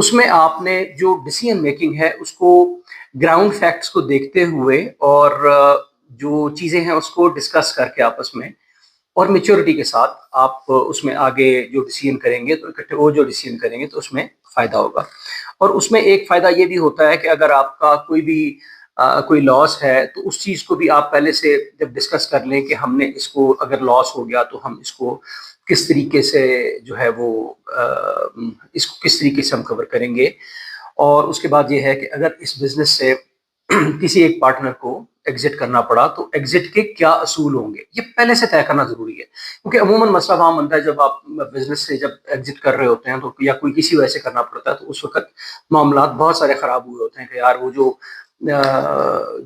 اس میں آپ نے جو ڈیسیژن میکنگ ہے اس کو گراؤنڈ فیکٹس کو دیکھتے ہوئے اور جو چیزیں ہیں اس کو ڈسکس کر کے آپس میں اور میچورٹی کے ساتھ آپ اس میں آگے جو ڈیسیژن کریں گے تو اکٹھے وہ جو ڈیسیژن کریں گے تو اس میں فائدہ ہوگا. اور اس میں ایک فائدہ یہ بھی ہوتا ہے کہ اگر آپ کا کوئی بھی کوئی لاس ہے تو اس چیز کو بھی آپ پہلے سے جب ڈسکس کر لیں کہ ہم نے اس کو اگر لاس ہو گیا تو ہم اس کو کس طریقے سے جو ہے وہ اس کو کس طریقے سے ہم کور کریں گے. اور اس کے بعد یہ ہے کہ اگر اس بزنس سے کسی ایک پارٹنر کو ایگزٹ کرنا پڑا تو ایگزٹ کے کیا اصول ہوں گے یہ پہلے سے طے کرنا ضروری ہے. کیونکہ عموماً مسئلہ وہاں بنتا ہے جب آپ بزنس سے جب ایگزٹ کر رہے ہوتے ہیں تو یا کوئی کسی وجہ سے کرنا پڑتا ہے تو اس وقت معاملات بہت سارے خراب ہوئے ہوتے ہیں کہ یار وہ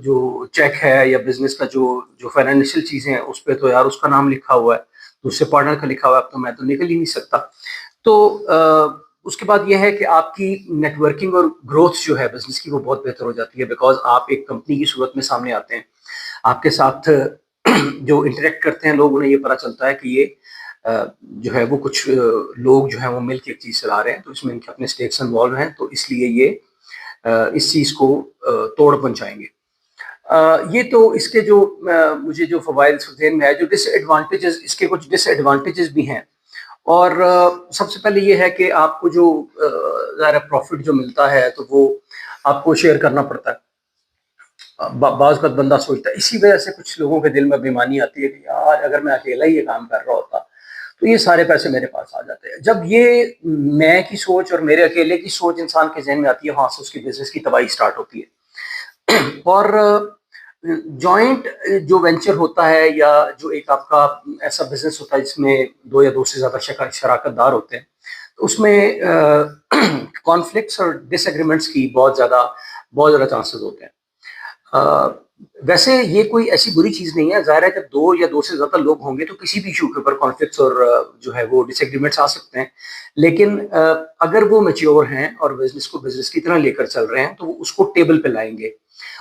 جو چیک ہے یا بزنس کا جو فائنینشیل چیزیں ہیں اس پہ تو یار اس کا نام لکھا ہوا ہے, دوسرے پارٹنر کا لکھا ہوا ہے, اب تو میں تو نکل ہی نہیں سکتا. تو اس کے بعد یہ ہے کہ آپ کی نیٹ ورکنگ اور گروتھ جو ہے بزنس کی وہ بہت بہتر ہو جاتی ہے, بیکاز آپ ایک کمپنی کی صورت میں سامنے آتے ہیں, آپ کے ساتھ جو انٹریکٹ کرتے ہیں لوگ انہیں یہ پتہ چلتا ہے کہ یہ جو ہے وہ کچھ لوگ جو ہیں وہ مل کے ایک چیز چلا رہے ہیں, تو اس میں ان کے اپنے اسٹیکس انوالو ہیں, تو اس لیے یہ اس چیز کو توڑ پہنچائیں گے. یہ تو اس کے جو مجھے جو فوائد ذہن میں ہے, جو ڈس ایڈوانٹیجز, اس کے کچھ ڈس ایڈوانٹیجز بھی ہیں. اور سب سے پہلے یہ ہے کہ آپ کو جو ظاہر پروفٹ جو ملتا ہے تو وہ آپ کو شیئر کرنا پڑتا ہے. بعض کا بندہ سوچتا ہے, اسی وجہ سے کچھ لوگوں کے دل میں بےایمانی آتی ہے کہ یار اگر میں اکیلا ہی یہ کام کر رہا ہوتا تو یہ سارے پیسے میرے پاس آ جاتے ہیں. جب یہ میں کی سوچ اور میرے اکیلے کی سوچ انسان کے ذہن میں آتی ہے, وہاں سے اس کی بزنس کی تباہی سٹارٹ ہوتی ہے. اور جوائنٹ جو وینچر ہوتا ہے یا جو ایک آپ کا ایسا بزنس ہوتا ہے جس میں 2 یا 2 سے زیادہ شراکت دار ہوتے ہیں, تو اس میں کانفلکٹس اور ڈس ایگریمنٹس کی بہت زیادہ چانسز ہوتے ہیں. ویسے یہ کوئی ایسی بری چیز نہیں ہے, ظاہر ہے جب 2 یا 2 سے زیادہ لوگ ہوں گے تو کسی بھی ایشو کے اوپر کانفلکٹس اور جو ہے وہ ڈس ایگریمنٹس آ سکتے ہیں, لیکن اگر وہ میچیور ہیں اور بزنس کو بزنس کی طرح لے کر چل رہے ہیں تو وہ اس کو ٹیبل پہ لائیں گے,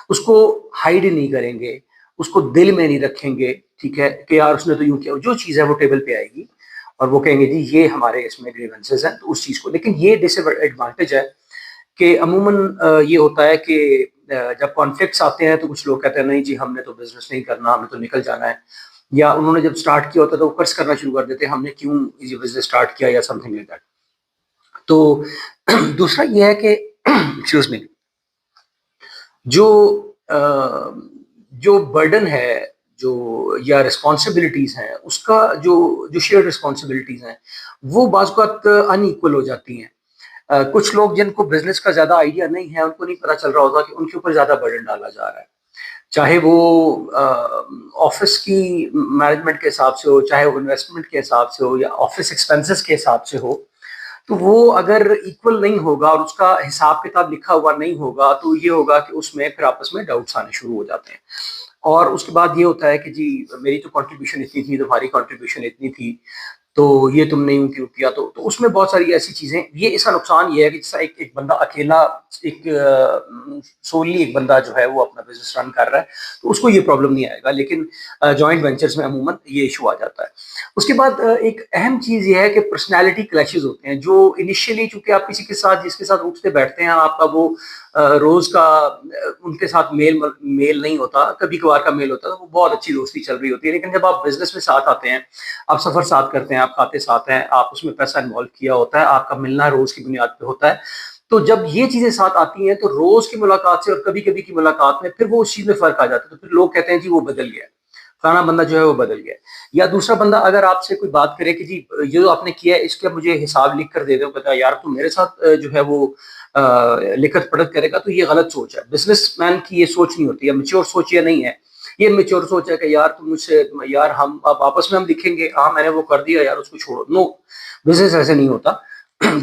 اس کو ہائیڈ نہیں کریں گے, اس کو دل میں نہیں رکھیں گے, ٹھیک ہے, کہ یار اس نے تو یوں کیا. جو چیز ہے وہ ٹیبل پہ آئے گی اور وہ کہیں گے جی یہ ہمارے اس میں گریونسز ہیں, تو اس چیز کو. لیکن یہ ڈس ایڈوانٹیج ہے کہ عموماً یہ ہوتا ہے کہ جب کانفلکٹس آتے ہیں تو کچھ لوگ کہتے ہیں نہیں جی ہم نے تو بزنس نہیں کرنا, ہمیں تو نکل جانا ہے, یا انہوں نے جب سٹارٹ کیا ہوتا ہے تو وہ قرض کرنا شروع کر دیتے ہیں, ہم نے کیوں یہ بزنس سٹارٹ کیا یا سم تھنگ لائک دیٹ. تو دوسرا یہ ہے کہ ایکسکیوز می, جو برڈن ہے جو یا رسپانسبلٹیز ہیں اس کا جو شیئر رسپانسبلٹیز ہیں وہ بعض اوقات ان ایکول ہو جاتی ہیں. کچھ لوگ جن کو بزنس کا زیادہ آئیڈیا نہیں ہے ان کو نہیں پتا چل رہا ہوتا کہ ان کے اوپر زیادہ برڈن ڈالا جا رہا ہے, چاہے وہ آفس کی مینجمنٹ کے حساب سے ہو, چاہے وہ انویسٹمنٹ کے حساب سے ہو, یا آفس ایکسپینسز کے حساب سے ہو. تو وہ اگر ایکول نہیں ہوگا اور اس کا حساب کتاب لکھا ہوا نہیں ہوگا تو یہ ہوگا کہ اس میں پھر آپس میں ڈاؤٹس آنے شروع ہو جاتے ہیں. اور اس کے بعد یہ ہوتا ہے کہ جی میری تو کنٹریبیوشن اتنی تھی, تمہاری کنٹریبیوشن اتنی تھی, تو یہ تم نے یوں کیوں کیا. تو اس میں بہت ساری ایسی چیزیں, یہ اس کا نقصان یہ ہے کہ جیسا ایک بندہ اکیلا ایک سوللی ایک بندہ جو ہے وہ اپنا بزنس رن کر رہا ہے تو اس کو یہ پرابلم نہیں آئے گا, لیکن جوائنٹ وینچرز میں عموماً یہ ایشو آ جاتا ہے. اس کے بعد ایک اہم چیز یہ ہے کہ پرسنالٹی کلیشز ہوتے ہیں, جو انیشیلی چونکہ آپ کسی کے ساتھ جس کے ساتھ اٹھتے بیٹھتے ہیں آپ کا وہ روز کا ان کے ساتھ میل نہیں ہوتا, کبھی کبھار کا میل ہوتا ہے, وہ بہت اچھی دوستی چل رہی ہوتی ہے. لیکن جب آپ بزنس میں ساتھ آتے ہیں, آپ سفر ساتھ کرتے ہیں, آپ کھاتے ساتھ ہیں, آپ اس میں پیسہ انوالو کیا ہوتا ہے, آپ کا ملنا روز کی بنیاد پہ ہوتا ہے, تو جب یہ چیزیں ساتھ آتی ہیں تو روز کی ملاقات سے اور کبھی کبھی کی ملاقات میں پھر وہ اس چیز میں فرق آ جاتا ہے. تو پھر لوگ کہتے ہیں جی وہ بدل گیا, فلانا بندہ جو ہے وہ بدل گیا. یا دوسرا بندہ اگر آپ سے کوئی بات کرے کہ جی یہ جو آپ نے کیا ہے اس کا مجھے حساب لکھ کر دے دو, کہتا ہے یار تم میرے ساتھ جو ہے وہ لکھت پڑھت کرے گا, تو یہ غلط سوچ ہے. بزنس مین کی یہ سوچ نہیں ہوتی, یا میچور سوچ یہ نہیں ہے. یہ میچور سوچ ہے کہ یار تم مجھ سے یار ہم اب آپس میں ہم لکھیں گے, ہاں میں نے وہ کر دیا یار اس کو چھوڑو. نو, بزنس ایسے نہیں ہوتا.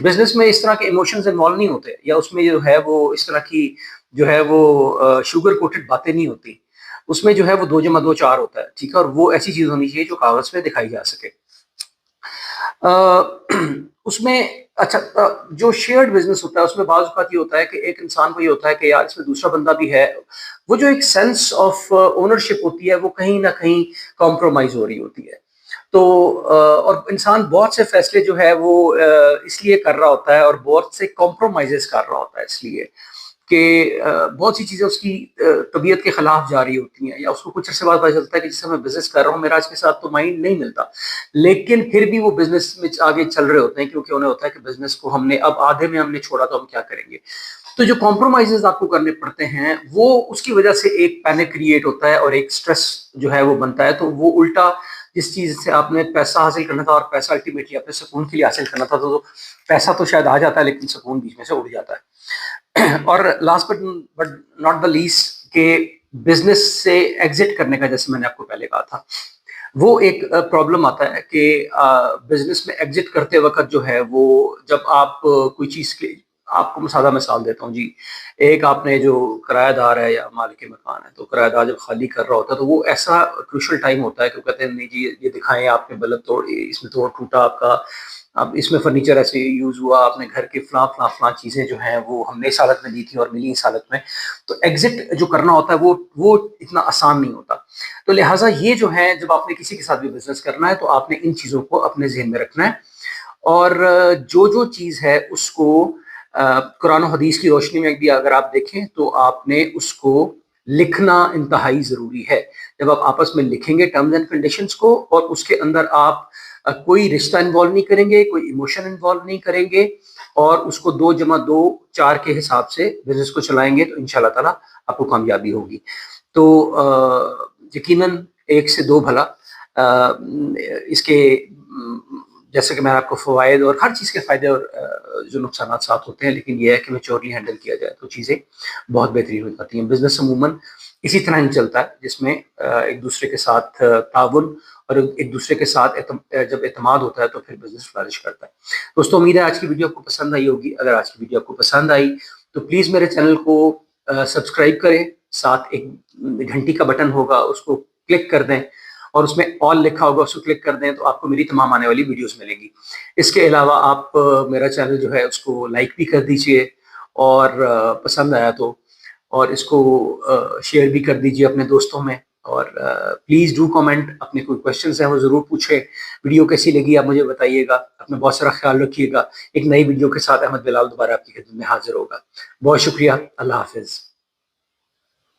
بزنس میں اس طرح کے ایموشنز انوالو نہیں ہوتے, یا اس میں جو ہے وہ اس طرح کی جو ہے وہ شوگر کوٹڈ باتیں نہیں ہوتی. اس میں جو ہے وہ 2 + 2 4 ہوتا ہے, ٹھیک ہے, اور وہ ایسی چیز ہونی چاہیے جو کاغذ پہ دکھائی جا سکے. اس میں اچھا جو شیئرڈ بزنس ہوتا ہے اس میں بعض اوقات یہ ہوتا ہے کہ ایک انسان کو یہ ہوتا ہے کہ یار اس میں دوسرا بندہ بھی ہے, وہ جو ایک سینس آف اونرشپ ہوتی ہے وہ کہیں نہ کہیں کمپرومائز ہو رہی ہوتی ہے. تو اور انسان بہت سے فیصلے جو ہے وہ اس لیے کر رہا ہوتا ہے اور بہت سے کمپرومائزز کر رہا ہوتا ہے اس لیے کہ بہت سی چیزیں اس کی طبیعت کے خلاف جاری ہوتی ہیں، یا اس کو کچھ عرصے بعد پتہ چلتا ہے کہ جس سے میں بزنس کر رہا ہوں میرا اس کے ساتھ تو مائنڈ نہیں ملتا، لیکن پھر بھی وہ بزنس میں آگے چل رہے ہوتے ہیں کیونکہ انہیں ہوتا ہے کہ بزنس کو ہم نے اب آدھے میں ہم نے چھوڑا تو ہم کیا کریں گے. تو جو کمپرومائزز آپ کو کرنے پڑتے ہیں وہ اس کی وجہ سے ایک پینک کریٹ ہوتا ہے اور ایک سٹریس جو ہے وہ بنتا ہے. تو وہ الٹا جس چیز سے آپ نے پیسہ حاصل کرنا تھا اور پیسہ الٹیمیٹلی اپنے سکون کے لیے حاصل کرنا تھا، تو پیسہ تو شاید آ جاتا ہے لیکن سکون بیچ میں سے اڑ جاتا ہے. اور last but not the least کہ بزنس سے ایگزٹ کرنے کا، جیسے میں نے آپ کو پہلے کہا تھا، وہ ایک پرابلم آتا ہے کہ بزنس میں ایگزٹ کرتے وقت جو ہے وہ جب آپ کوئی چیز کے، آپ کو سادہ مثال دیتا ہوں جی. ایک آپ نے جو کرایہ دار ہے یا مالک مکان ہے، تو کرایہ دار جب خالی کر رہا ہوتا ہے تو وہ ایسا کروشل ٹائم ہوتا ہے کہ وہ کہتے ہیں نہیں جی یہ دکھائیں آپ نے بلب توڑ، اس میں توڑ ٹوٹا آپ کا، اب اس میں فرنیچر ایسے یوز ہوا، آپ نے گھر کے فلاں فلاں فلاں چیزیں جو ہیں وہ ہم نے اس حالت میں دی تھی اور ملی اس حالت میں. تو ایگزٹ جو کرنا ہوتا ہے وہ اتنا آسان نہیں ہوتا. تو لہٰذا یہ جو ہے جب آپ نے کسی کے ساتھ بھی بزنس کرنا ہے تو آپ نے ان چیزوں کو اپنے ذہن میں رکھنا ہے، اور جو چیز ہے اس کو قرآن و حدیث کی روشنی میں بھی اگر آپ دیکھیں تو آپ نے اس کو لکھنا انتہائی ضروری ہے. جب آپ آپس میں لکھیں گے ٹرمز اینڈ کنڈیشنز کو، اور اس کے اندر آپ کوئی رشتہ انوالو نہیں کریں گے، کوئی ایموشن انوالو نہیں کریں گے، اور اس کو 2+2=4 کے حساب سے بزنس کو چلائیں گے، تو انشاءاللہ تعالیٰ آپ کو کامیابی ہوگی. تو یقیناً 1 سے 2 بھلا. اس کے جیسے کہ میں آپ کو فوائد اور ہر چیز کے فائدے اور جو نقصانات ساتھ ہوتے ہیں، لیکن یہ ہے کہ میچورلی ہینڈل کیا جائے تو چیزیں بہت بہترین ہو جاتی ہیں. بزنس عموماً اسی طرح ہی چلتا ہے جس میں ایک دوسرے کے ساتھ تعاون اور ایک دوسرے کے ساتھ جب اعتماد ہوتا ہے تو پھر بزنس فلرش کرتا ہے. دوستو امید ہے آج کی ویڈیو آپ کو پسند آئی ہوگی. اگر آج کی ویڈیو آپ کو پسند آئی تو پلیز میرے چینل کو سبسکرائب کریں، ساتھ ایک گھنٹی کا بٹن ہوگا اس کو کلک کر دیں، اور اس میں آل لکھا ہوگا اس کو کلک کر دیں تو آپ کو میری تمام آنے والی ویڈیوز ملیں گی. اس کے علاوہ آپ میرا چینل جو ہے اس کو لائک بھی کر دیجئے، اور پسند آیا تو اور اس کو شیئر بھی کر دیجئے اپنے دوستوں میں. اور پلیز ڈو کامنٹ، اپنے کوئی کویشچنز ہیں وہ ضرور پوچھیں. ویڈیو کیسی لگی آپ مجھے بتائیے گا. اپنا بہت سارا خیال رکھیے گا. ایک نئی ویڈیو کے ساتھ احمد بلال دوبارہ آپ کی خدمت میں حاضر ہوگا. بہت شکریہ. اللہ حافظ.